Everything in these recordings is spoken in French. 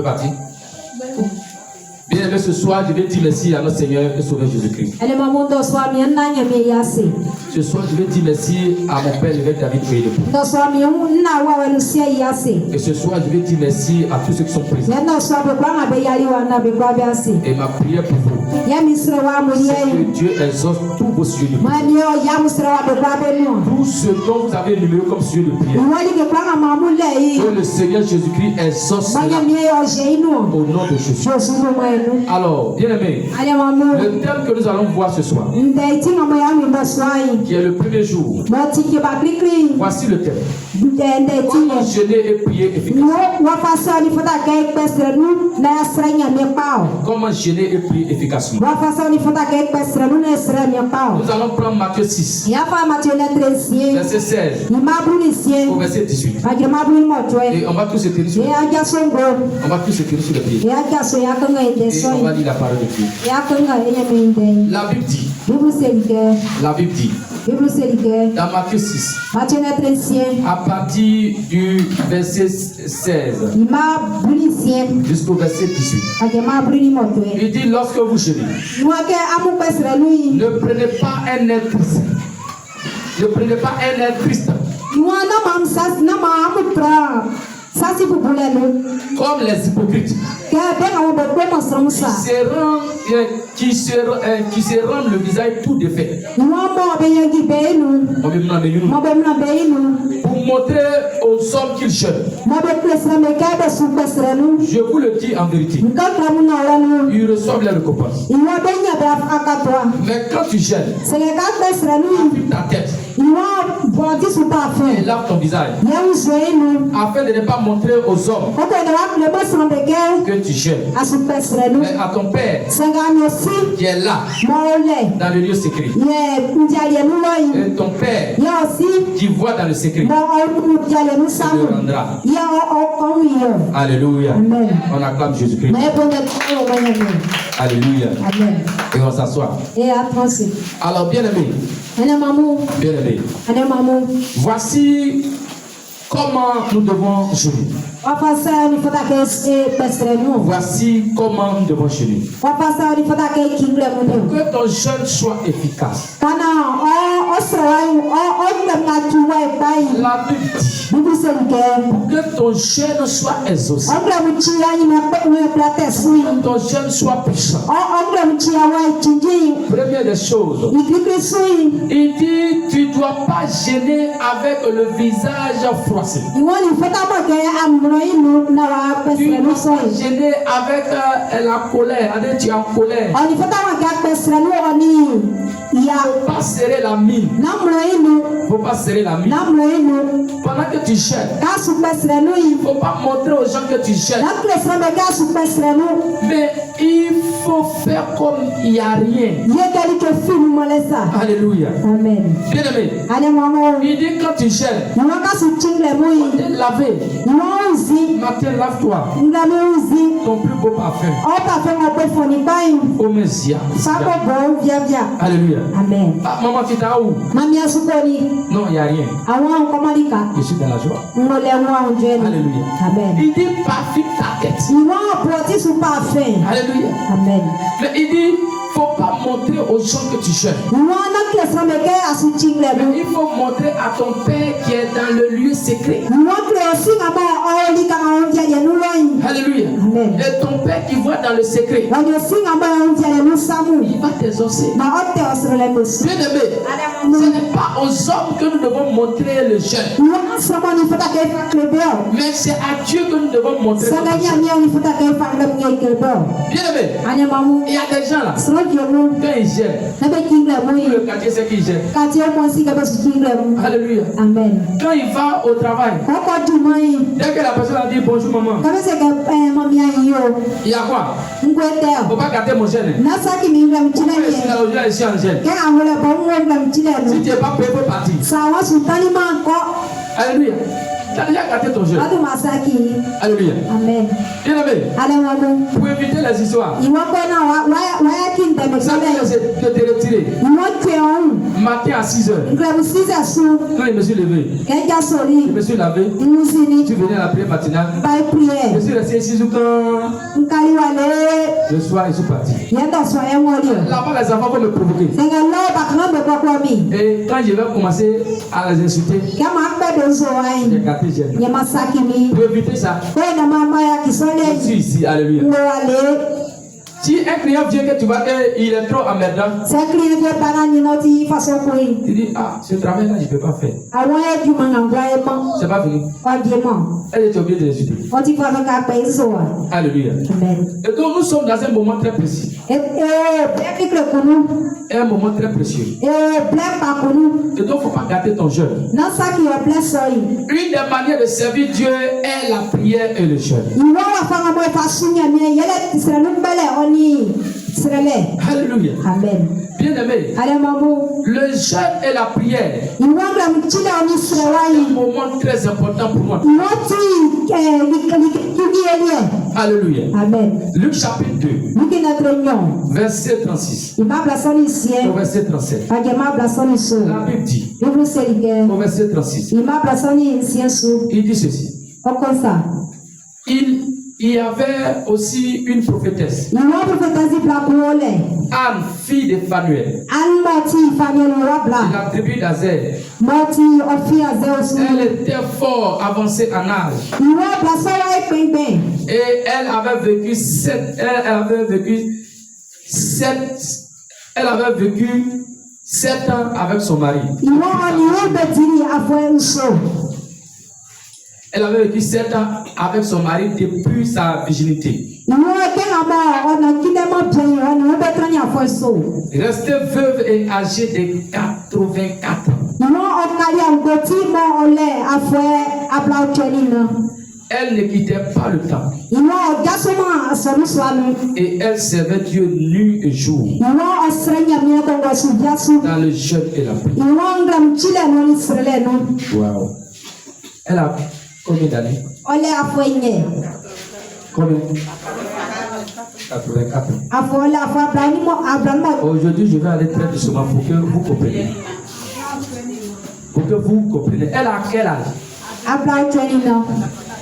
peut partir. Bien aimé, ce soir, je vais dire merci à notre Seigneur et Sauveur Jésus-Christ. Ce soir, je vais dire merci à mon père, l'évêque David Oyedepo. Et ce soir, je vais dire merci à tous ceux qui sont présents. Et ma prière pour vous, c'est que Dieu exauce tous vos sujets de prière. Tout ce dont vous avez énuméré comme sujet de prière, que le Seigneur Jésus-Christ exauce cela au nom de Jésus. Alors, bien aimé, le thème que nous allons voir ce soir, qui est le premier jour, voici le thème. Comment jeûner et prier efficacement. Comment jeûner et prier efficacement. Nous allons prendre Matthieu 6, verset 16 au verset 18. Et on va tous se tenir sur les pieds. Et on va lire la parole de Dieu. La Bible dit, dans Matthieu 6, à partir du verset 16 jusqu'au verset 18, il dit, lorsque vous jeûnez, ne prenez pas un air triste. Ne prenez pas un air triste. Comme les hypocrites qui se rendent le visage tout défait pour montrer aux hommes qu'ils jeûnent. Je vous le dis en vérité, ils reçoivent les récompenses. Mais quand tu jeûnes, appuie ta tête et lave ton visage afin de ne pas montrer aux hommes que tu jeûnes, mais à ton Père qui est là dans le lieu secret. Et ton Père qui voit dans le secret te le rendra. Alléluia. On acclame Jésus-Christ. Alléluia. Et on s'assoit. Alors bien aimé, voici comment nous devons jeûner. Voici comment nous devons jeûner. Pour que ton jeûne soit efficace. La Bible dit, pour que ton jeûne soit exaucé, pour que ton jeûne soit puissant. Première des choses, il dit, tu ne dois pas jeûner avec le visage froissé. Tu ne dois pas gêner avec la colère. Tu es en colère. Il ne faut pas serrer la mine. Il ne faut pas serrer la mine. Pendant que tu jeûnes, il ne faut pas montrer aux gens que tu jeûnes. Mais il faut faire comme il n'y a rien. Alléluia. Amen. Bien aimé, il dit quand tu jeûnes, laver. Matin, lave-toi. Ton plus beau parfum. Omesia. Alléluia. Amen. Ah, maman, tu es où? Non, il n'y a rien. Je suis dans la joie. Alléluia. Amen. Il dit parfume ta tête. Alléluia. Amen. Mais il dit, il ne faut pas montrer aux gens que tu jeûnes. Mais il faut montrer à ton Père qui est dans le lieu secret. Alléluia. Amen. Et ton Père qui voit dans le secret, il va t'exaucer. Bien aimé, ce n'est pas aux hommes que nous devons montrer le jeûne, mais c'est à Dieu que nous devons montrer le jeûne. Bien aimé, il y a des gens là, quand ils gênent, le quartier c'est qu'ils gênent. Alléluia. Amen. Quand il va au travail, dès que la personne a dit bonjour maman, il y a quoi? Il ne faut pas gâter mon gêne. Pourquoi ici en gêne? Si tu n'es pas prêt pour partir. Alléluia. Tu as déjà gâté ton jeûne. Alléluia. Amen. Bien-aimé, pour éviter les histoires, ça de te retirer. Matin à 6 heures, quand je me suis levé, je me suis lavé, tu venais à la prière matinale, je suis resté ici le soir, je suis parti. Là-bas, les enfants vont me provoquer. Et quand je vais commencer à les insulter, j'ai gâté jeûne. Pour éviter ça, je suis ici, alléluia. Si un client vient que tu vois qu'il est trop emmerdant, tu dis, ah, ce travail-là, je ne peux pas faire. C'est pas fini. Elle est obligée de l'insulter. Alléluia. Et donc nous sommes dans un moment très précis. Un moment très précieux. Et donc il ne faut pas gâter ton jeûne. Une des manières de servir Dieu est la prière et le jeûne. Alléluia. Amen. Bien-aimé, le jeûne et la prière sont un moment très important pour moi. Alléluia. Amen. Luc chapitre 2, verset 36 au verset 37. La Bible dit, au verset 36, il dit ceci. Il y avait aussi une prophétesse, Anne, fille de Phanuel, de la tribu d'Azer. Elle était fort avancée en âge. Et elle avait vécu 7 ans avec son mari. Elle avait vécu 7 ans avec son mari depuis sa virginité. Restée veuve et âgée de 84 ans. Elle ne quittait pas le temple. Et elle servait Dieu nuit et jour. Dans le jeûne et la prière. Wow. Elle a combien d'années? Combien? 84 ans. Aujourd'hui, je vais aller très doucement pour que vous compreniez. Pour que vous compreniez. Elle a quel âge?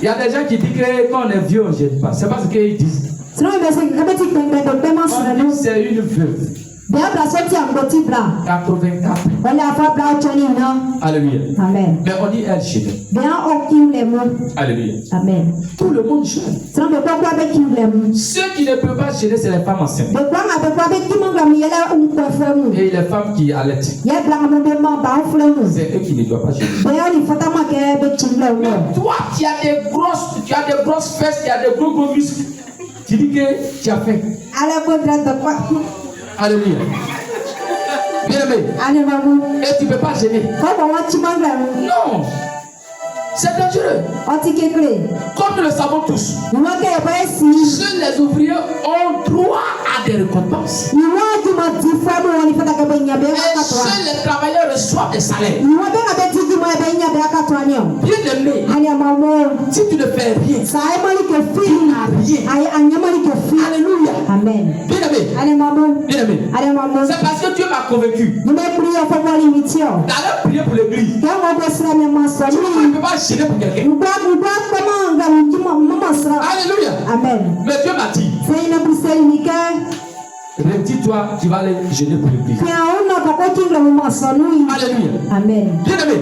Il y a des gens qui disent que quand on est vieux, on ne jette pas. C'est pas ce qu'ils disent. On dit c'est une veuve. 84. Alléluia. Amen. Mais on dit elle jeûne. Alléluia. Amen. Tout le monde jeûne. Ceux qui ne peuvent pas jeûner, c'est les femmes enceintes. Et les femmes qui allaitent. C'est eux qui ne doivent pas jeûner. Mais toi, tu as des grosses fesses, tu as des gros muscles. Tu dis que tu as faim. Alléluia. Bien-aimé. Et tu ne peux pas gêner. Non. C'est dangereux. Comme nous le savons tous, seuls les ouvriers ont droit à des récompenses. Et seuls les travailleurs reçoivent des salaires. Bien-aimé, si tu ne fais rien, tu n'as rien. Alléluia. Amen. Bien-aimé, c'est parce que Dieu m'a convaincu d'aller prier pour l'église. Tu ne peux pas gêner pour quelqu'un. Alléluia. Amen. Mais Dieu m'a dit, retire-toi, tu vas aller gêner pour l'église. Alléluia. Amen. Bien-aimé,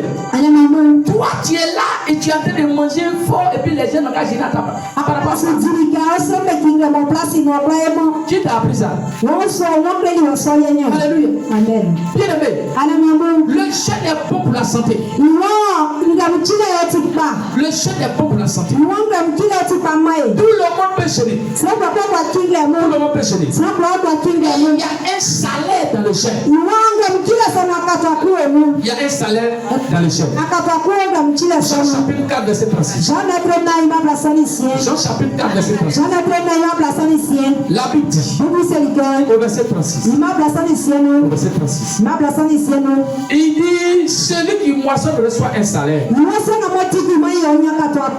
toi tu es là et tu es en train de manger fort et puis les gens n'ont qu'à gêner à ta part. Qui t'a appris ça? Alléluia. Amen. Bien-aimé, le jeûne est bon pour la santé. Le jeûne est bon pour la santé. Tout le monde peut jeûner. Tout le monde peut jeûner. Il y a un salaire dans le jeûne. Il y a un salaire dans le jeûne. Jean chapitre 4 verset 36. Jean chapitre 4 verset 36. La Bible dit au verset 36. Au verset 36. Il dit celui qui moissonne reçoit un salaire. Et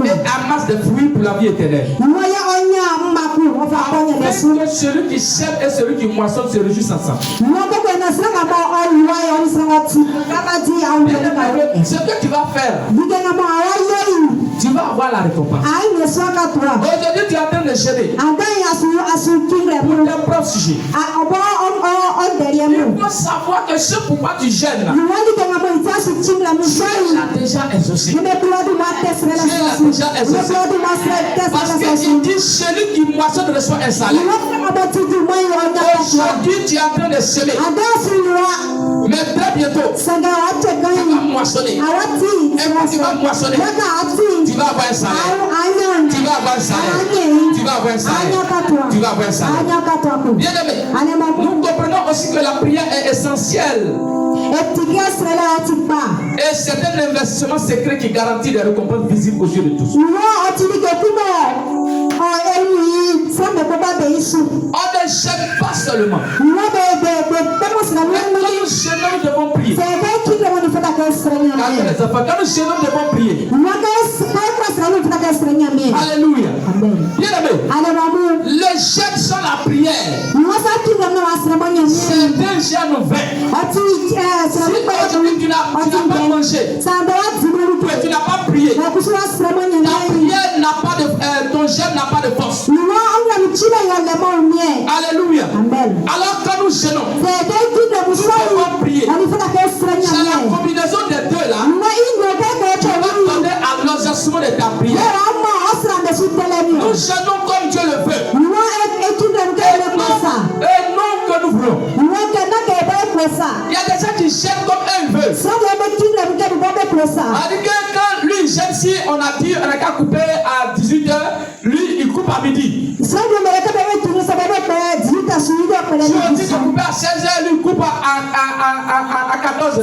et amasse des fruits pour la vie éternelle. Est-ce que celui qui sème et celui qui moissonne se réjouissent ensemble? Ce que tu vas faire, tu vas avoir la récompense. Aujourd'hui, tu es en train de gêner pour tes propres sujets. Il faut savoir que ce pourquoi tu gênes là, Dieu l'a déjà exaucé. Dieu l'a déjà exaucé. Parce qu'il dit celui qui moissonne reçoit un salaire. Aujourd'hui, tu es en train de semer. Mais très bientôt, tu vas moissonner. Et quand tu vas moissonner, tu vas avoir un salaire. Tu vas avoir un salaire. Tu vas avoir un salaire. Tu vas avoir un salaire. Bien aimé, nous comprenons aussi que la prière est essentielle. Et c'est un investissement secret qui garantit des récompenses visibles aux yeux de tous. On ne gêne pas seulement. Mais quand nous gênons, nous devons prier. Quand nous gênons, nous devons prier. Alléluia. Bien aimé, les gènes sont la prière. C'est un gène vain. Si aujourd'hui tu n'as pas mangé, que tu n'as pas prié, ta prière n'a pas de ton gène n'a pas de force. Alléluia. Alors quand nous gênons, nous devons prier. C'est la combinaison des deux là qui va donner à l'exaucement de ta prière. Nous gênons comme Dieu le veut. Et non que nous voulons. Il y a des gens qui gênent comme eux veulent. C'est-à-dire que quand lui gêne, si on a dit on n'a qu'à couper à 18h, lui il coupe à midi. Si on dit de couper à 16h, lui il coupe à 14h.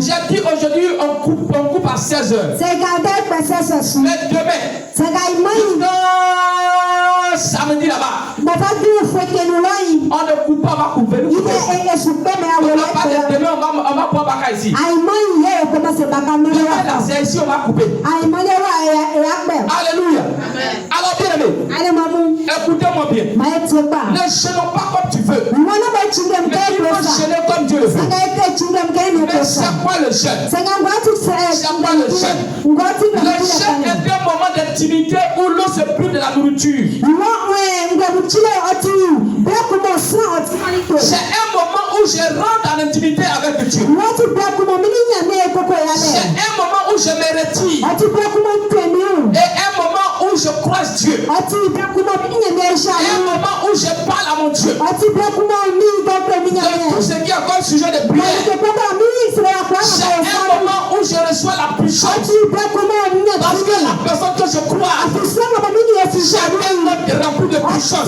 J'ai dit aujourd'hui on coupe à 16h. Mais demain, samedi là-bas, on ne coupe pas, on va couper. On va pas de demain, on va prendre Baka ici. C'est ici, on va couper. Alléluia. Alors bien aimé, écoutez-moi bien. Ne gênons pas comme tu veux. Mais il faut gêner comme Dieu le veut. Mais c'est quoi le jeûne? C'est quoi le jeûne? Le jeûne est un moment d'intimité où l'on se prive de la nourriture. C'est un moment où je rentre en intimité avec Dieu. C'est un moment où je me retire. Et un moment où je croise Dieu. Un moment où je parle à mon Dieu. De tout ce qui est encore sujet de prière. C'est un moment où je reçois la puissance. Parce que la personne que je crois, c'est un homme rempli de puissance.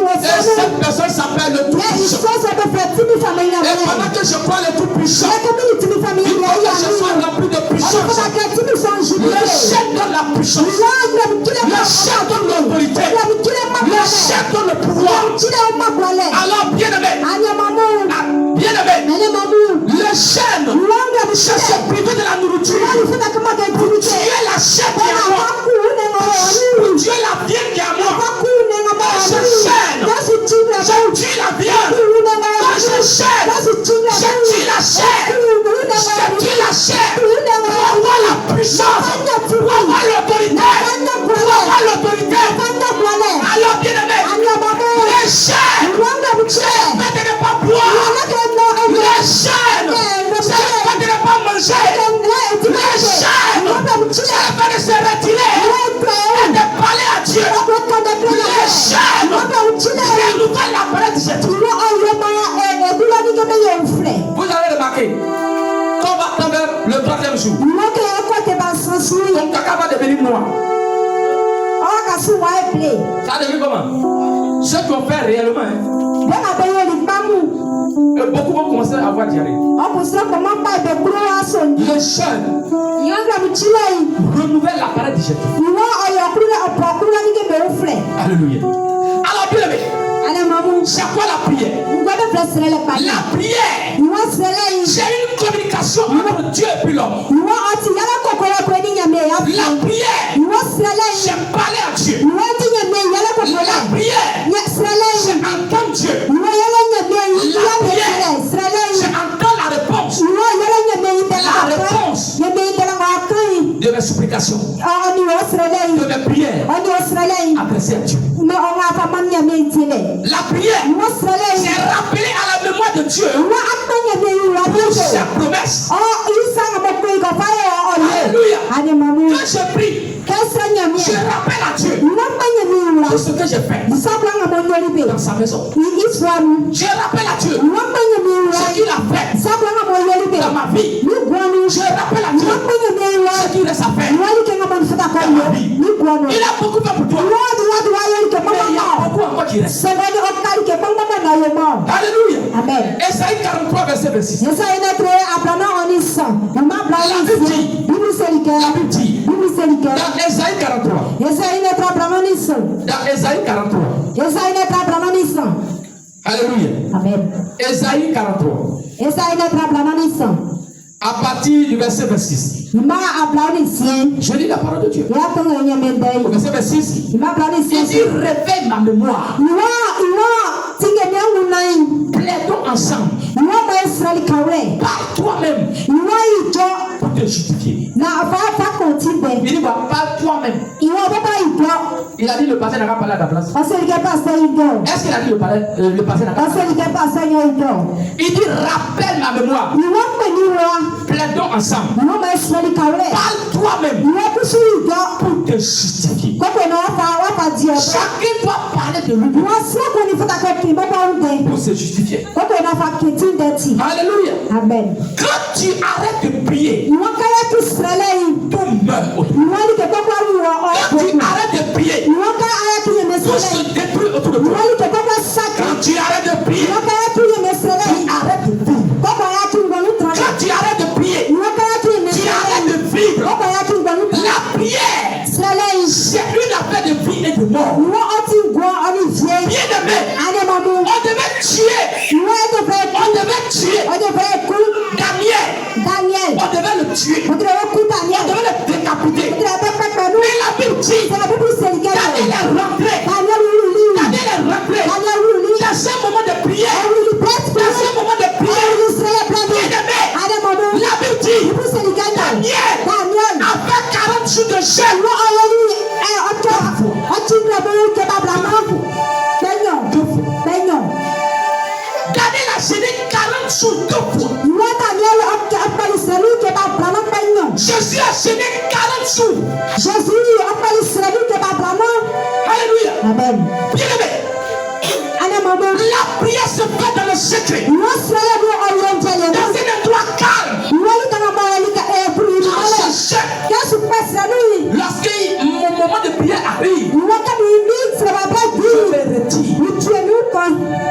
Et cette personne s'appelle le Tout-Puissant. Et pendant que je crois le Tout-Puissant, il faut que je sois rempli de puissance. Le chef donne la puissance. Le chef donne l'autorité. Le chef donne le pouvoir. Alors bien aimé, le chêne, c'est se priver de la nourriture. Pour tuer la chair qui est à moi. Pour tuer la viande qui est à moi. Dans ce chêne, je tue la viande. Dans ce chêne, je tue la chair. Je tue la chair. Pour avoir la puissance. Pour avoir l'autorité. Alors bien aimé, les chaînes, c'est le fait de ne pas boire. Les chaînes, c'est le fait de ne pas manger. Les chaînes, c'est le fait de se retirer et de parler à Dieu. Les chaînes, renouvelle la parole de cette. Vous avez remarqué, quand on va tomber le troisième jour, ton caca va devenir noir. Ça devient comment? Ceux qui ont fait réellement, et beaucoup vont commencer à avoir diarrhée. Le jeûne renouvelle l'appareil digestif. Alléluia. Alors bien aimé, C'est quoi la prière? La prière, c'est une communication entre Dieu et puis l'homme. La prière, c'est parler à Dieu. La prière, c'est entendre Dieu. La prière, c'est entendre la réponse. La réponse de mes supplications, de mes prières adressées à Dieu. La prière, c'est rappeler à la mémoire de Dieu sa promesse. Alléluia. Quand je prie, je rappelle à Dieu tout ce que j'ai fait dans sa maison. Je rappelle à Dieu ce qu'il a fait dans ma vie. Je rappelle à Dieu ce qu'il reste à faire dans ma vie. Il a beaucoup fait pour toi, mais il y a beaucoup encore qui reste. Alléluia. Amen. Esaïe 43 verset 26. La Bible dit dans Esaïe 43. Dans Esaïe 43. Alléluia. Amen. Esaïe 43. À partir du verset 26. Je lis la parole de Dieu. Au verset 26. Il dit réveille ma mémoire. Plaidons ensemble. Par toi-même. Pour te justifier. Il dit par toi-même. Il a dit le passé n'a pas parlé à ta place. Est-ce qu'il a dit le passé n'a pas parlé? Il dit rappelle ma mémoire. Plaidons ensemble. Parle toi-même pour te justifier. Chacun doit parler de lui pour se justifier. Alléluia. Amen. Quand tu arrêtes de prier, tout meurt autour de toi. Quand tu arrêtes de prier, tout se détruit autour de toi. Quand tu arrêtes de prier, tu arrêtes de vivre. Quand tu arrêtes de prier, tu arrêtes de vivre. La prière, c'est une affaire de vie et de mort. Bien-aimé, on devait tuer. Daniel. On devait le tuer. On devait le décapiter. Mais la Bible dit, Daniel est rentré. Dans ce moment de prière, bien-aimé, la Bible dit, Daniel a fait 40 jours de jeûne. Daniel a jeûné 40 jours 2 fois. Jésus a jeûné 40 jours. Alléluia. Amen. Bien-aimé, la prière se fait dans le secret. Dans un endroit calme. Lorsque mon moment de prière arrive, je me retire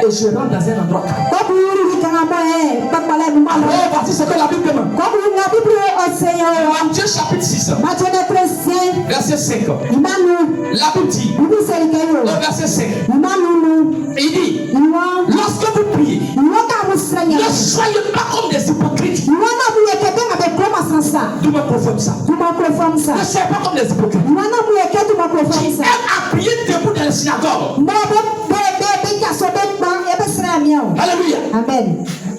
et je rentre dans un endroit calme. Alors, voici ce que la Bible demande. Matthieu chapitre 6, verset 5. La Bible dit, au verset 5, il dit, lorsque vous priez, ne soyez pas comme des hypocrites. Tout me confirme ça. Ne soyez pas comme des hypocrites. Qui aiment à prier debout dans les synagogues. Alléluia. Amen.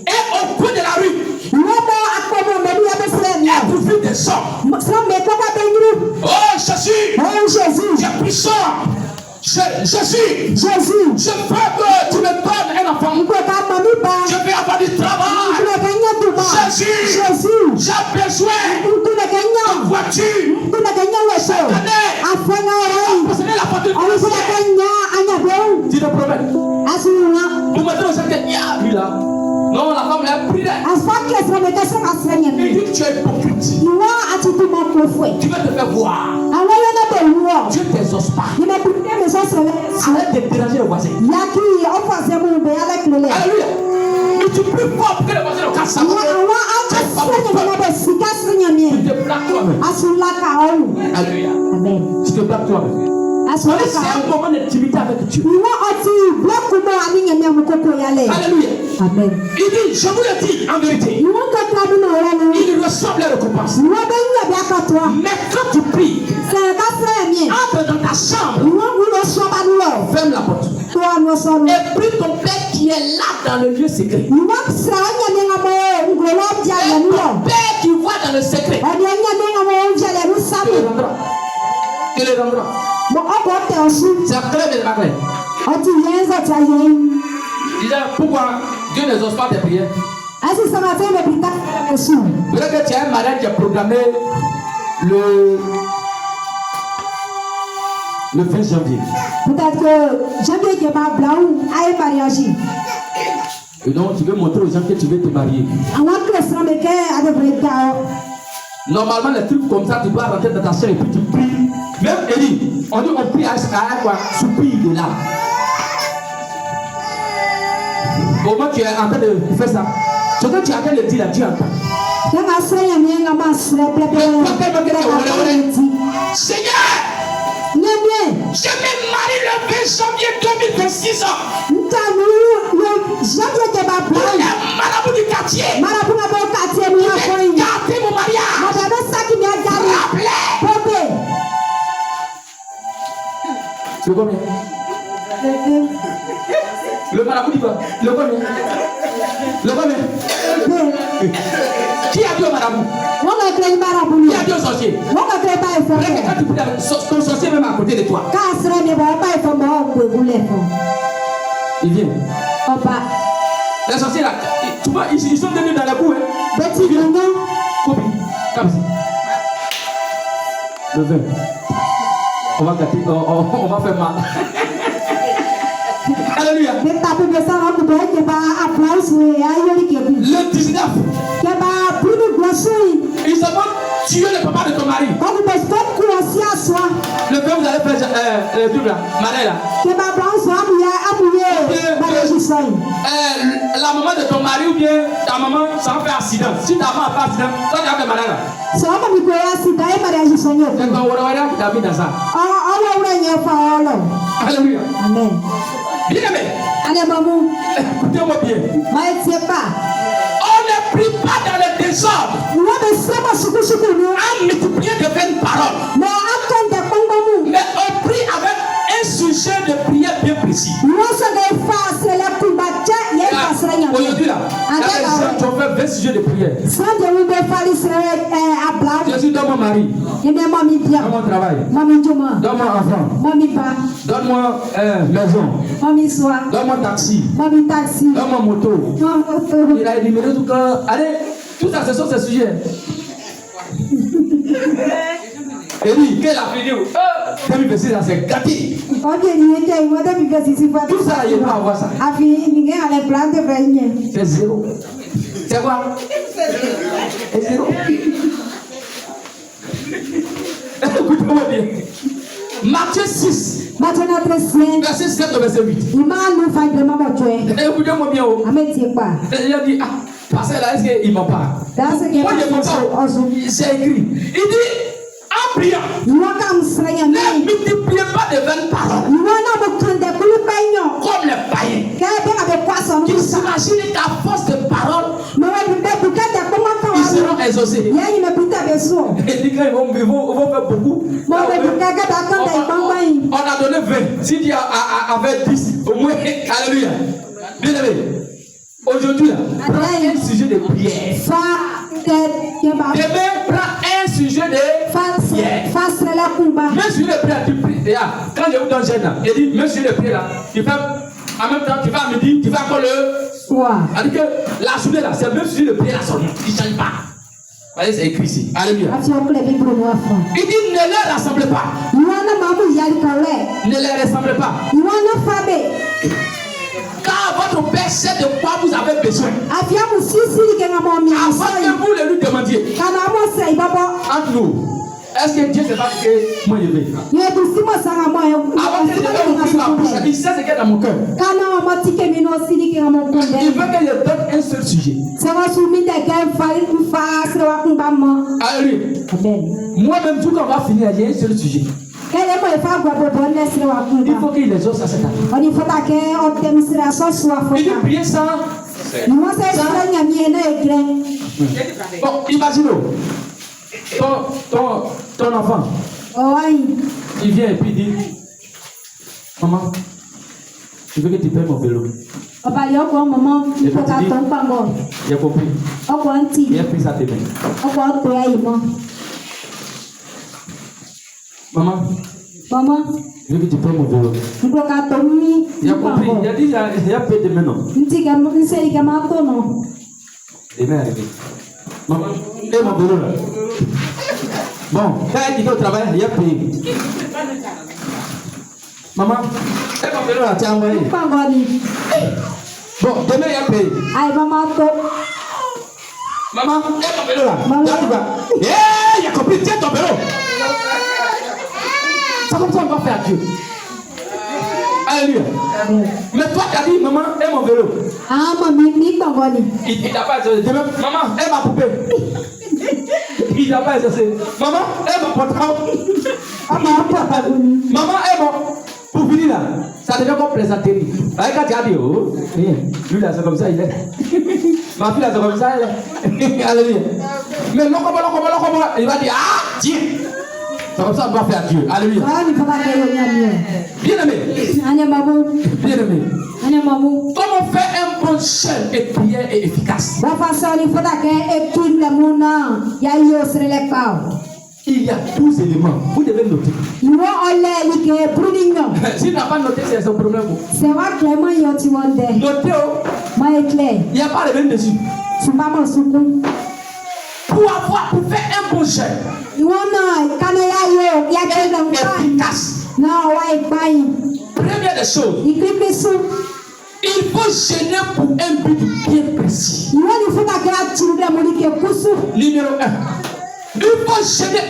Et au coin de la rue, et pour vivre des hommes. Oh Jésus, tu es puissant. Jésus, je veux que tu me donnes un enfant. Je veux avoir du travail. Jésus, j'ai besoin de voiture. Cette année, posséder la voiture. Tu te promets. Vous mettez au secret. Lui là. Non, la femme est pris là. Il dit que tu es hypocrite. Tu veux te faire voir. Dieu ne t'exauce pas. Arrête de déranger le voisin. Alléluia. Mais tu peux pas pour que le voisin le casse sa main. Tu te plaques toi-même. Alléluia. Amen. Tu te plaques toi-même. C'est un moment d'intimité avec Dieu. Alléluia. Amen. Il dit, je vous le dis en vérité, il reçoit les récompenses. Mais quand tu pries, entre dans ta chambre, ferme la porte. Et prie ton Père qui est là dans le lieu secret. Et ton Père qui voit dans le secret. Tu le rendras. C'est clair, mais pas clair. Pourquoi Dieu n'exauce pas tes prières? Peut-être que tu as un mariage qui est programmé le 20 janvier. Peut-être que janvier qui va blanc a un mariage. Et donc tu veux montrer aux gens que tu veux te marier. Normalement les trucs comme ça tu dois rentrer dans ta chair et puis tu pries. Même Elie, on dit on prie à quoi? Soupir de là. Au moment tu es en train de faire ça, ce que tu es en train de dire là, Dieu entend. Seigneur, je me marie le 20 janvier 2026 ans. Marabout du quartier. Gardez mon mariage. Rappelez. C'est combien? Le marabout dit quoi? Le combien? Le combien? Qui a dit au marabout? Qui a dit au sorcier? Quand tu pries ton sorcier même à côté de toi. Il vient. Les sorciers là, tu vois, ils sont venus dans la boue. Ils viennent. Copie. Comme ça. Le 20. On va gâter, on va faire mal. Alléluia. Le 19. Ils se vont tuer le papa de ton mari. Le 20, vous allez faire le truc là, Marie là. La maman de ton mari ou bien ta maman, ça va faire accident. Si ta maman a fait accident, toi tu as fait malade là. C'est ton Wara qui t'a mis dans ça. Alléluia. Amen. Bien aimé. Écoutez-moi bien. On ne prie pas dans le désordre. En multipliant de vaines paroles. Mais on prie avec un sujet de prière bien précis. Aujourd'hui là, tu as fait 20 sujets de prière. Jésus, donne-moi mari. Donne-moi travail. Donne-moi enfant. Donne-moi maison. Donne-moi taxi. Donne-moi moto. Il a énuméré tout ça. Allez, tout ça, ce sont ces sujets. Élie, quelle a fini? 2026 là, c'est gâté. Tout ça, il va avoir ça. C'est zéro. C'est quoi? C'est zéro. Écoutez-moi bien. Matthieu 6. Verset 7 au verset 8. Écoutez-moi bien. Il a dit, passer là, est-ce qu'il m'en parle? C'est écrit. Il dit, en priant, ne multipliez pas de vaines paroles. Comme les païens. Qui s'imaginent qu'à force de paroles, ils seront exaucés. Et dit qu'ils vont faire beaucoup. On a donné 20. Si Dieu avait 10, au moins, alléluia. Bien aimé. Aujourd'hui, là, prends un sujet de prière. Demain, prends un sujet de prière. Même sujet de prière, tu pries. Quand je vous donne gêne là, il dit, même sujet de prière là, tu fais, en même temps, tu vas à midi, tu vas encore le soir. C'est-à-dire que la journée là, c'est le même sujet de prière là, il ne change pas. Voyez, c'est écrit ici. Alléluia. Il dit, ne les rassemblez pas. Ne les rassemblez pas. Car votre Père sait de quoi vous avez besoin. Avant que vous le lui demandiez. Entre nous, est-ce que Dieu ne sait pas que moi je vais? Avant que je vais ouvrir ma bouche, il sait ce qu'il y a dans mon cœur. Il veut que je donne un seul sujet. Alléluia. Moi-même, tout quand on va finir, il y a un seul sujet. Il faut qu'il les ose à cette année. Il dit prier sans. Bon, imagine ton enfant. Il vient et puis il dit, maman, je veux que tu payes mon vélo. Et puis tu dis, j'ai compris. Il a pris sa tête. Maman, je veux que tu payes mon vélo. Il a compris. Il a dit, il a payé demain, non. Demain est arrivé. Maman, paye mon vélo là. Bon, quand il est au travail, il a payé. Maman, paye mon vélo là, tu as envoyé. Bon, demain il a payé. Maman, paye mon vélo là. Il a compris, tiens ton vélo. C'est comme ça qu'on va faire Dieu. Alléluia. Mais toi, tu as dit, maman, aime mon vélo. Il n'a pas exercé. Maman, aime ma poupée. Il n'a pas exercé. Maman, aime mon portable. Maman, aime mon. Pour finir là, ça devient comme plaisanterie. Quand tu as dit, oh, rien. Lui là, c'est comme ça, il est. Ma fille là, c'est comme ça, elle est. Alléluia. Mais non, comment, il va dire, ah, tiens. C'est comme ça qu'on doit faire Dieu. Alléluia. Bien-aimé. Bien-aimé. Comment faire un bon chef et prière est efficace? Il y a 12 éléments. Vous devez noter. S'il n'a pas noté, c'est son problème. Notez. Il n'y a pas le même dessus. Pour faire un bon chef efficace. Première des choses, il faut gêner pour un but bien précis. Numéro 1. Il faut gêner.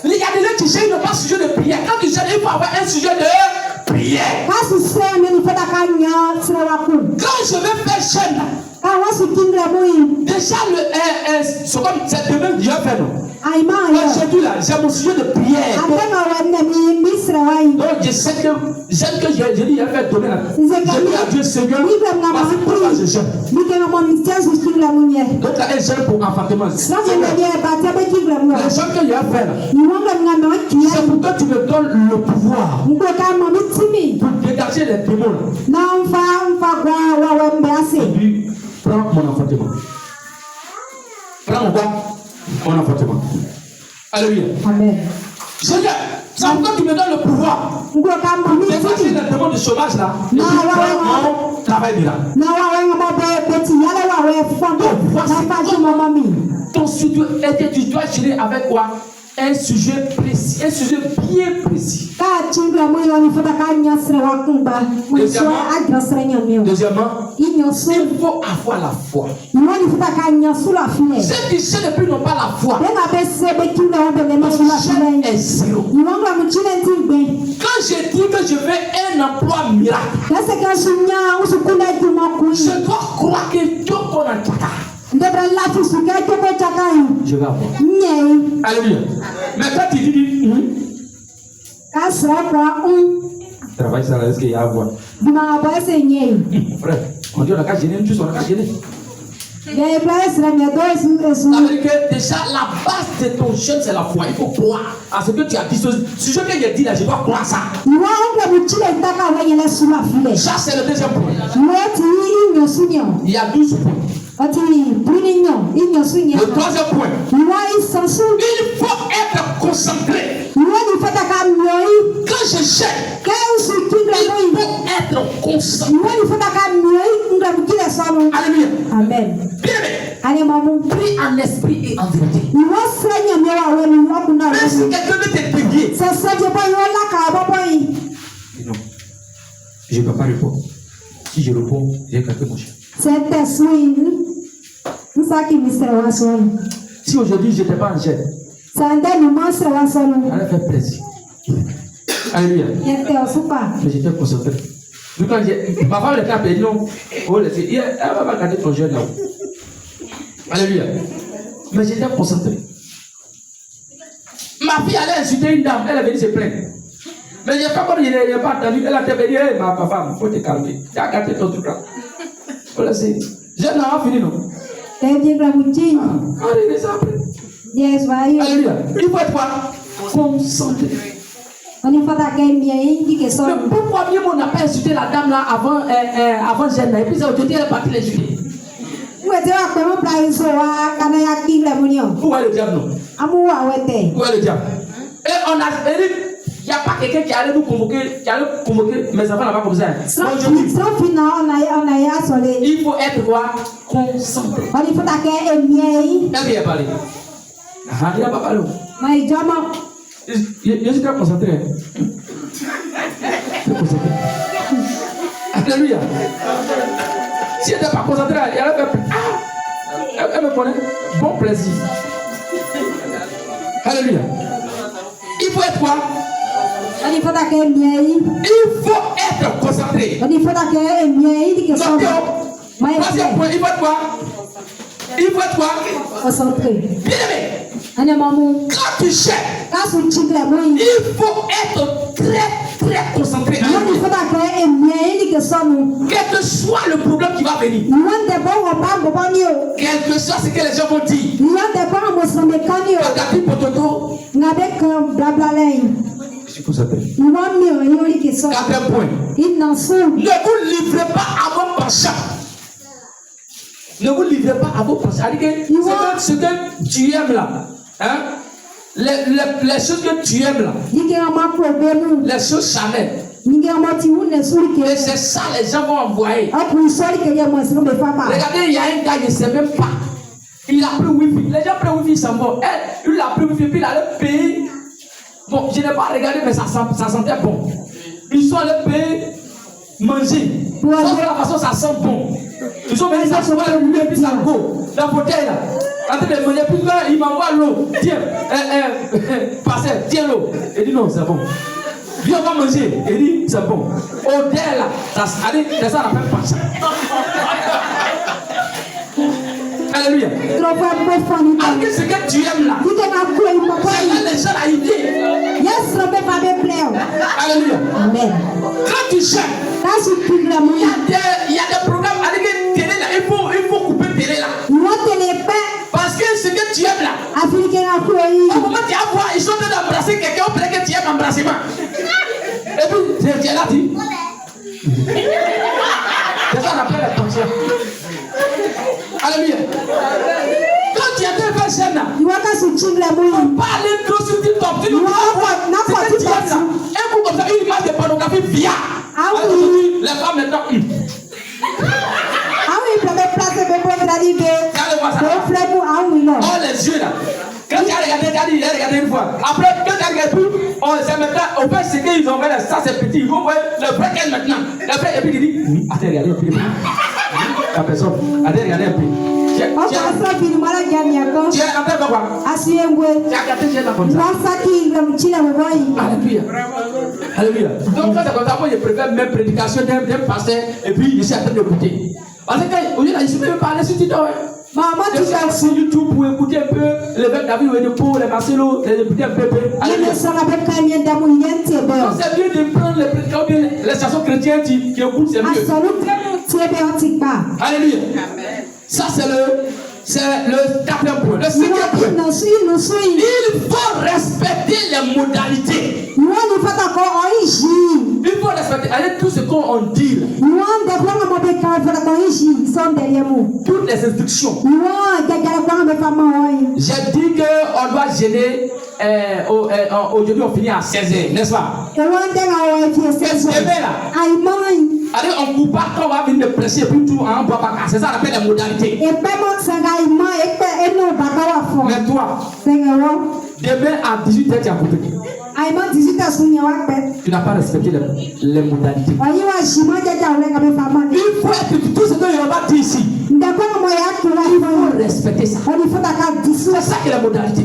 Il y a des gens qui gênent pas sujet de prière. Quand tu gênes, il faut avoir un sujet de prière. Quand je vais faire gêne, déjà c'est comme c'est demain Dieu fait non. Aujourd'hui là, j'ai mon sujet de prière. Donc je sais que j'aime que j'ai dit il a fait donner là. Je dis à Dieu Seigneur, parce que pourquoi je gêne. Donc là elle gêne pour enfantement. Les gens que il a fait là, c'est pour que tu me donnes le pouvoir pour dégager les démons là. Et puis prends mon enfantement. Prends mon quoi? Mon enfantement. Alléluia. Amen. Seigneur, c'est pourquoi tu me donnes le pouvoir pour dégager les démons du chômage là. Et puis prends mon travail miracle. Ton sujet, tu dois gérer avec quoi? Un sujet précis, un sujet bien précis. Deuxièmement, il faut avoir la foi. Ceux qui cherchent depuis n'ont pas la foi. Ton chef est zéro. Quand je dis que je veux un emploi miracle, je dois croire que Dieu connaît tout ça. Je vais avoir. Alléluia. Mais quand tu dis travail ça là, est-ce qu'il y a à voir? Frère, on dit on n'a qu'à gêner, on n'a qu'à gêner. Ça veut dire que déjà la base de ton jeûne c'est la foi. Il faut croire à ce que tu as dit. Ce sujet que j'ai dit là, je dois croire ça. Ça c'est le deuxième point. Il y a 12 points. Le troisième point, il faut être concentré. Quand je cherche, il faut être concentré. Alléluia. Amen. Bien, prie en esprit et en vérité. Même si quelqu'un veut te dévier, non, je ne peux pas répondre. Si je réponds, j'ai quelqu'un mon chien. Si aujourd'hui je n'étais pas en chaîne, allait faire plaisir. Alléluia. Mais j'étais concentré. Donc quand ma femme était appelée, non, elle va garder ton jeune là. Alléluia. Mais j'étais concentré. Ma fille allait insulter une dame, elle est venue se plaindre. Mais il n'y a pas comme il n'y a pas entendu, elle a dit, hey, ma femme, il faut te calmer. Tu as gâté ton truc là. Voilà, c'est. J'ai pas fini, non? Alléluia. Il faut être quoi? Concentré. Mais pourquoi bien on n'a pas insulté la dame là avant Jeanne et puis aujourd'hui elle est partie l'insulter? Où est le diable, non? Où est le diable? Et on a dit, il n'y a pas quelqu'un qui allait nous convoquer, mes enfants là-bas comme ça. Il faut être quoi? Concentré. Elle vient parler. Il n'a pas parlé. Je suis très concentré. Alléluia. Si elle n'était pas concentrée, elle me connaît. Bon plaisir. Alléluia. Il faut être quoi? Il faut être concentré. Donc, troisième point, il faut être quoi? Il faut être quoi? Concentré. Bien aimé. Quand tu cherches, il faut être très concentré. Quel que soit le problème qui va venir, quel que soit ce que les gens vont dire, je suis concentré. Quatrième point. Ne vous livrez pas à vos penchants. Ne vous livrez pas à vos penchants. Ce que tu aimes là, hein? Les choses que tu aimes là, les choses charnelles, et c'est ça les gens vont envoyer. Regardez, il y a un gars qui ne sait même pas. Il a pris Wi-Fi. Les gens prennent Wi-Fi, ils s'en vont. Il a pris Wi-Fi, puis il allait payer. Bon, je n'ai pas regardé, mais ça sentait bon. Ils sont allés payer, manger. De la façon, ça sent bon. Ils sont venus s'asseoir, lui, et puis ça go. La bouteille là. En train de manger, puis là, il m'envoie l'eau. Tiens, passez, tiens l'eau. Il dit non, c'est bon. Viens, on va manger. Il dit c'est bon. Odeur là, ça appelle pas ça. Alléluia. Avec ce que tu aimes là, les gens à idée. Alléluia. Amen. Quand tu cherches, il y a des programmes avec télé là. Il faut couper télé là. Parce que ce que tu aimes là, au moment où tu as voir, ils sont en train d'embrasser quelqu'un, on plaît que tu aimes embrassement. Et puis, tu es là, dit. C'est ça qu'on appelle la tension. Alléluia. Quand tu es en train de faire scène là, il faut pas aller trop sur TikTok. Tu ne peux pas voir ce que tu aimes là. Un coup comme ça, une image de pornographie via. Les femmes maintenant. Oh les yeux là. Quand tu as regardé une fois. Après, quand tu as regardé plus, c'est maintenant, on fait ce qu'ils ont fait, ça c'est petit. Il faut voir le vrai qu'elle maintenant. Le vrai, et puis il dit, oui, attends, regardez un peu. La personne, attends, regardez un peu. Tu es en train de voir quoi? Tu as regardé, tu es là comme ça. Alléluia. Alléluia. Donc quand c'est comme ça, moi je préfère même prédication d'un pasteur et puis je suis en train d'écouter. Parce que au lieu de me parler sur TikTok, maman, tu vas sur YouTube pour écouter un peu le verbe David ou pour les Marcelo, les écouter un peu. C'est mieux de prendre les stations chrétiennes qui écoutent, c'est mieux. Alléluia. Ça c'est le quatrième point. Le cinquième point. Il faut respecter les modalités. Il faut respecter avec tout ce qu'on dit. Toutes les instructions. J'ai dit qu'on doit gêner. Aujourd'hui on finit à 16h, n'est-ce pas? Allez, on ne coupe pas quand on va venir prêcher pour tout en bois pas. C'est ça qu'on appelle les modalités. Mais toi, demain à 18h tu as coupé. Tu n'as pas respecté les modalités. Il faut être tout ce que je vais dire ici. Il faut respecter ça. C'est ça qui est la modalité.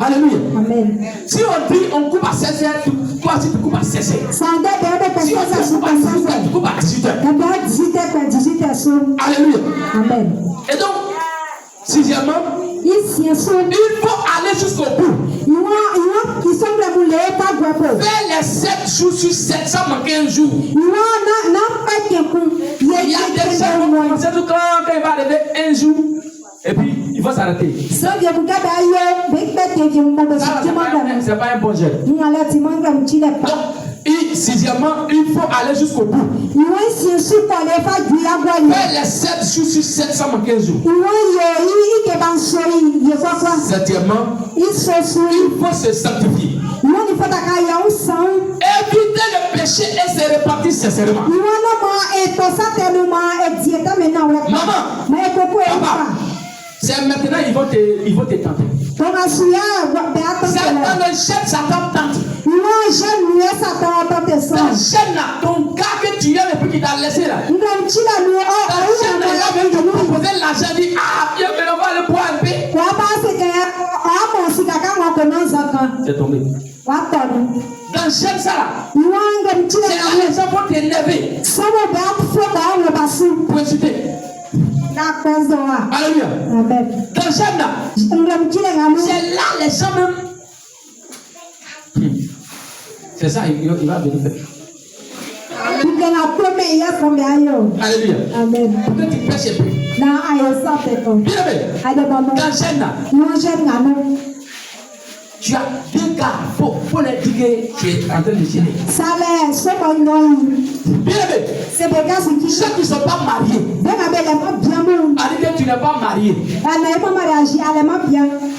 Alléluia. Amen. Si on dit on coupe à 16h, toi aussi tu coupes à 16h. Si on coupe à 16h, tu coupes à 18h. Alléluia. Amen. Et donc, Sixièmement, il faut aller jusqu'au bout. Faire les 7 jours sur 7 sans manquer un jour. Il y a des gens qui vont commencer tout quand il va arriver un jour et puis il va s'arrêter. C'est pas un bon geste. Et sixièmement, il faut aller jusqu'au bout. Faire les 7 jours sur 7 sans manquer un jour. Septièmement, il faut se sanctifier. Éviter le péché et se répartir sincèrement. Maman, papa, c'est maintenant ils vont te tenter. Satan le jette, Satan tente. T'enchaînes ton gars que tu aimes et puis qui t'a laissé là. T'enchaînes là, même te proposer l'argent, dit ah, viens, on va aller boire un peu. C'est tombé. T'enchaînes ça là. C'est là les gens vont t'énerver. Pour insulter. Alléluia. T'enchaînes là. C'est là les gens même. C'est ça, il va venir faire. Alléluia. Amen. Pourquoi tu pêches un peu? Bien aimé. T'enchaînes là. Tu as deux gars, faut les dire que tu es en train de gêner. Bien aimé. Ceux qui ne sont pas mariés. Allez que tu n'es pas marié.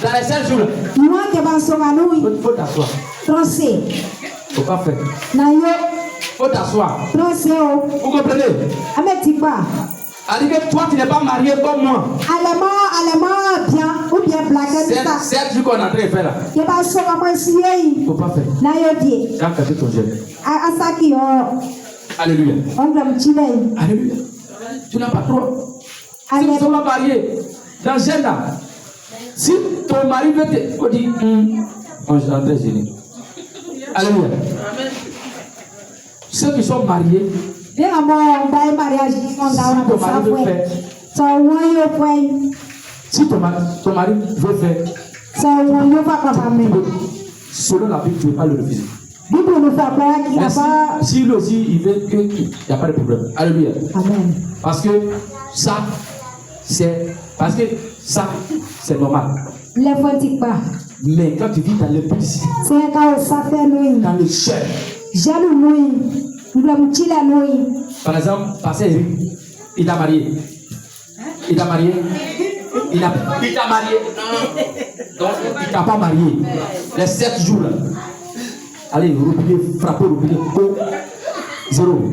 Dans les 5 jours. Il faut t'asseoir. Faut pas faire. Faut t'asseoir. Vous comprenez? Allez que toi tu n'es pas marié comme moi. C'est ce qu'on est en train de faire là. Faut pas faire. Tu as cassé ton gène. Alléluia. Alléluia. Tu n'as pas droit. Si tu ne sont pas mariés, dans gène là, si ton mari veut te dire, on est en train de gêner. Alléluia. Ceux qui sont mariés, si ton mari veut faire, si ton mari veut faire, selon la Bible, tu ne peux pas le refuser. Si lui aussi il veut que, il n'y a pas de problème. Alléluia. Amen. Parce que ça, c'est normal. Mais quand tu vis dans l'impudicité, dans le chef, par exemple, Pasteur Eric, il t'a marié. Il t'a marié. Il t'a marié. Donc, il t'a pas marié. Les 7 jours là. Allez, robinet, frappez le robinet. 0.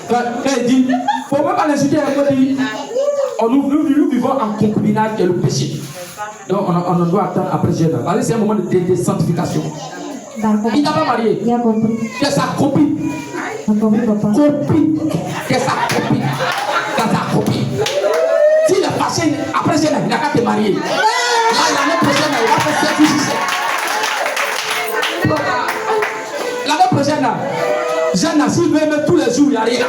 Quand il dit, il ne faut même pas l'insulter. Nous vivons en concubinage et le péché. Donc, on doit attendre après Jésus. C'est un moment de sanctification. Il n'a pas marié. C'est sa copine. Copine. C'est sa copine. C'est sa copine. S'il est passé après Jésus, il n'a qu'à te marier. Là, l'année prochaine, il va faire 7 ou 6. L'année prochaine, Jeanne, s'il veut aimer tous les jours, il n'y a rien.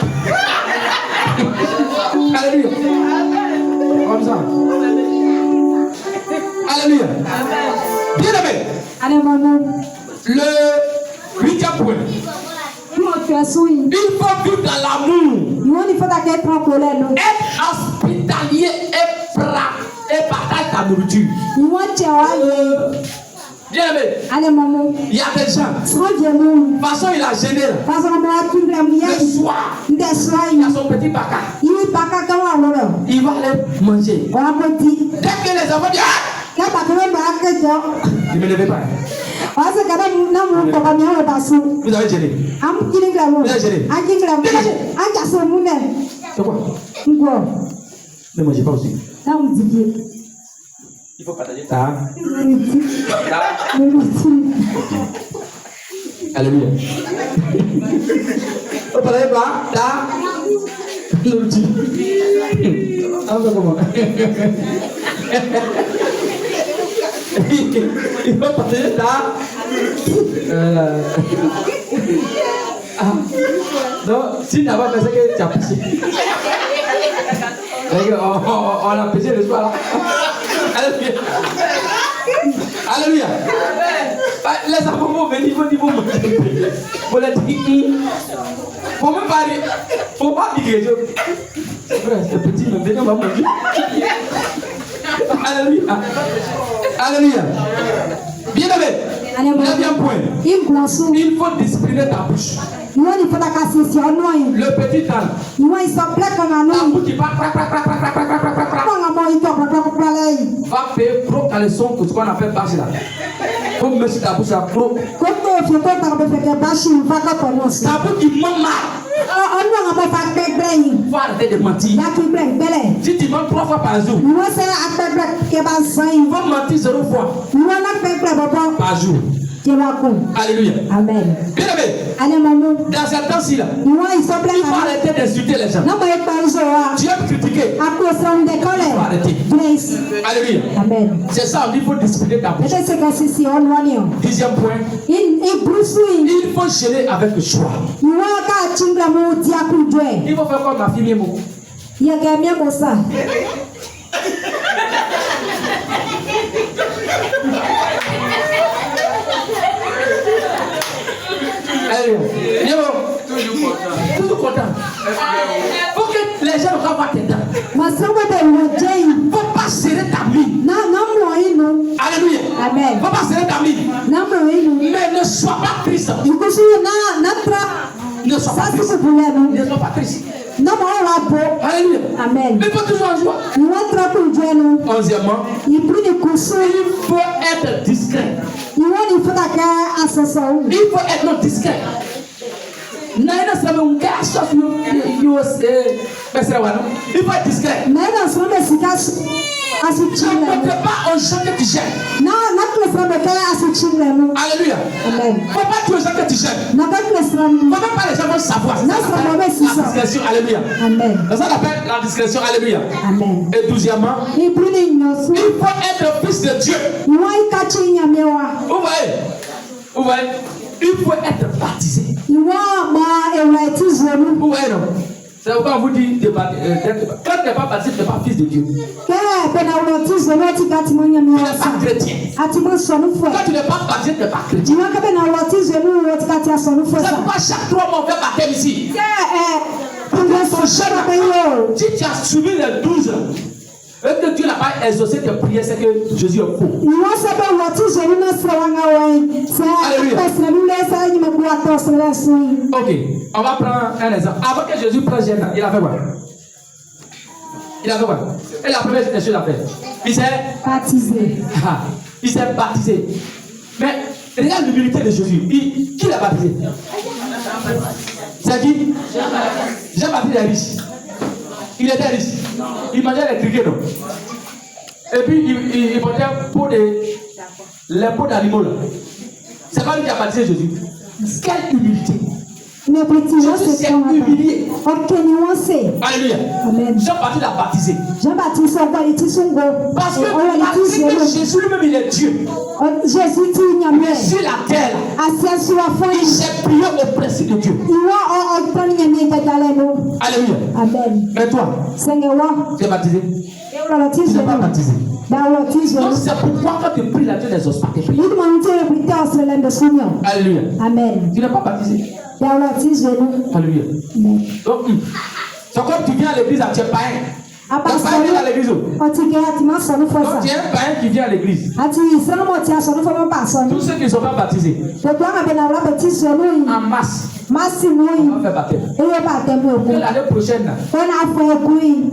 Alléluia. Comme ça. Alléluia. Bien aimé. Le 8e point. Il faut vivre dans l'amour. Être hospitalier et partager ta nourriture. Bien aimé. Il y a des gens. De toute façon, il a gêné. Le soir, il a son petit baka. Il va aller manger. Dès que les enfants disent ne me levez pas. Vous avez gêné. Vous avez gêné. C'est quoi? Ne mangez pas aussi. Il faut partager ta. Alléluia. Vous parlez pas ta. Comment? Il faut partager ta. Non, si tu n'as pas fait ça, que tu as poussé. On a pêché le soir là. Alléluia. Alléluia. Les enfants vont venir, vont manger. Vous les dites, faut même pas dire, faut pas dire. C'est vrai, c'est petit, mais venez, on va manger. Alléluia. Alléluia. Bien aimé. 9e point. Il faut discipliner ta bouche. Le petit âne. Ta bouche qui part, va payer gros caleçon pour ce qu'on appelle bâche là. Faut mettre ta bouche à gros. Ta bouche qui ment mal. Faut arrêter de mentir. Si tu mens 3 fois par jour, faut mentir 0 fois par jour. Alléluia. Amen. Bien aimé, dans ce temps-ci là, il faut arrêter d'insulter les gens. Tu aimes critiquer, il faut arrêter. Alléluia. Amen. C'est ça, il faut discipliner ta bouche. 10e point, il faut gêner avec le choix. Il faut faire comme ma fille Miemo. Toujours content. Faut que les gens ne voient pas tes dents. Faut pas serrer ta mine. Alléluia. Amen. Faut pas serrer ta mine. Mais ne sois pas triste. Ne sois pas triste. Ne sois pas triste. Alléluia. Amen. Il faut toujours en joie. 11e, il faut être discret. Il faut être non discret. Il faut être discret. Tu ne peux pas aux gens que tu gênes. Alléluia. Faut pas tuer aux gens que tu gênes. Faut même pas les gens vont savoir. La discrétion. Alléluia. Ça s'appelle la discrétion. Alléluia. Et 12e, il faut être fils de Dieu. Vous voyez, il faut être baptisé. Vous voyez, non? C'est pourquoi on vous dit quand tu n'es pas baptisé, tu n'es pas fils de Dieu. Tu n'es pas chrétien. Quand tu n'es pas baptisé, tu n'es pas chrétien. C'est pourquoi chaque 3 mois on fait baptême ici. Si tu as suivi les 12, et que Dieu n'a pas exaucé tes prières, c'est que Jésus est faux. Ok, on va prendre un exemple. Avant que Jésus prenne Jeanne, il a fait quoi? Et la première des choses à faire, il s'est baptisé. Il s'est baptisé. Mais regarde l'humilité de Jésus. Qui l'a baptisé? C'est qui? Jean-Baptiste est riche. Il était riche. Il mangeait les criquets, non? Et puis il portait les peaux d'animaux là. C'est pas lui qui a baptisé Jésus. Quelle humilité! Jésus s'est humilié. Alléluia. Jean-Baptiste l'a baptisé. Parce que Jésus lui-même il est Dieu. Mais sur la terre, il s'est plié au principe de Dieu. Alléluia. Mais toi, tu es baptisé? Tu n'es pas baptisé. Donc c'est pourquoi quand tu pries la Dieu n'exauce pas tes prières. Alléluia. Tu n'es pas baptisé. Alléluia. Donc c'est comme tu viens à l'église, tu es païen. Tu es païen à l'église. Donc tu es un païen qui vient à l'église. Tous ceux qui ne sont pas baptisés, en masse, on va faire baptême. Que l'année prochaine,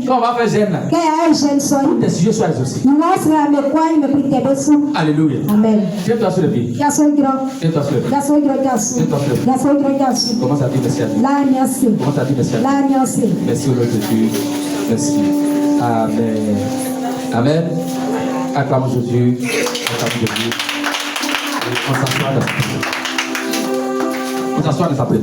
quand on va faire jeûne, tous tes sujets soient exaucés. Alléluia. Tiens-toi sur le pied. Tiens-toi sur le pied. Commence à dire merci à Dieu. Commence à dire merci à Dieu. Merci au nom de Dieu. Merci. Amen. Amen. Acclamons Jésus. Acclamons Jésus. On s'assoit dans sa paix.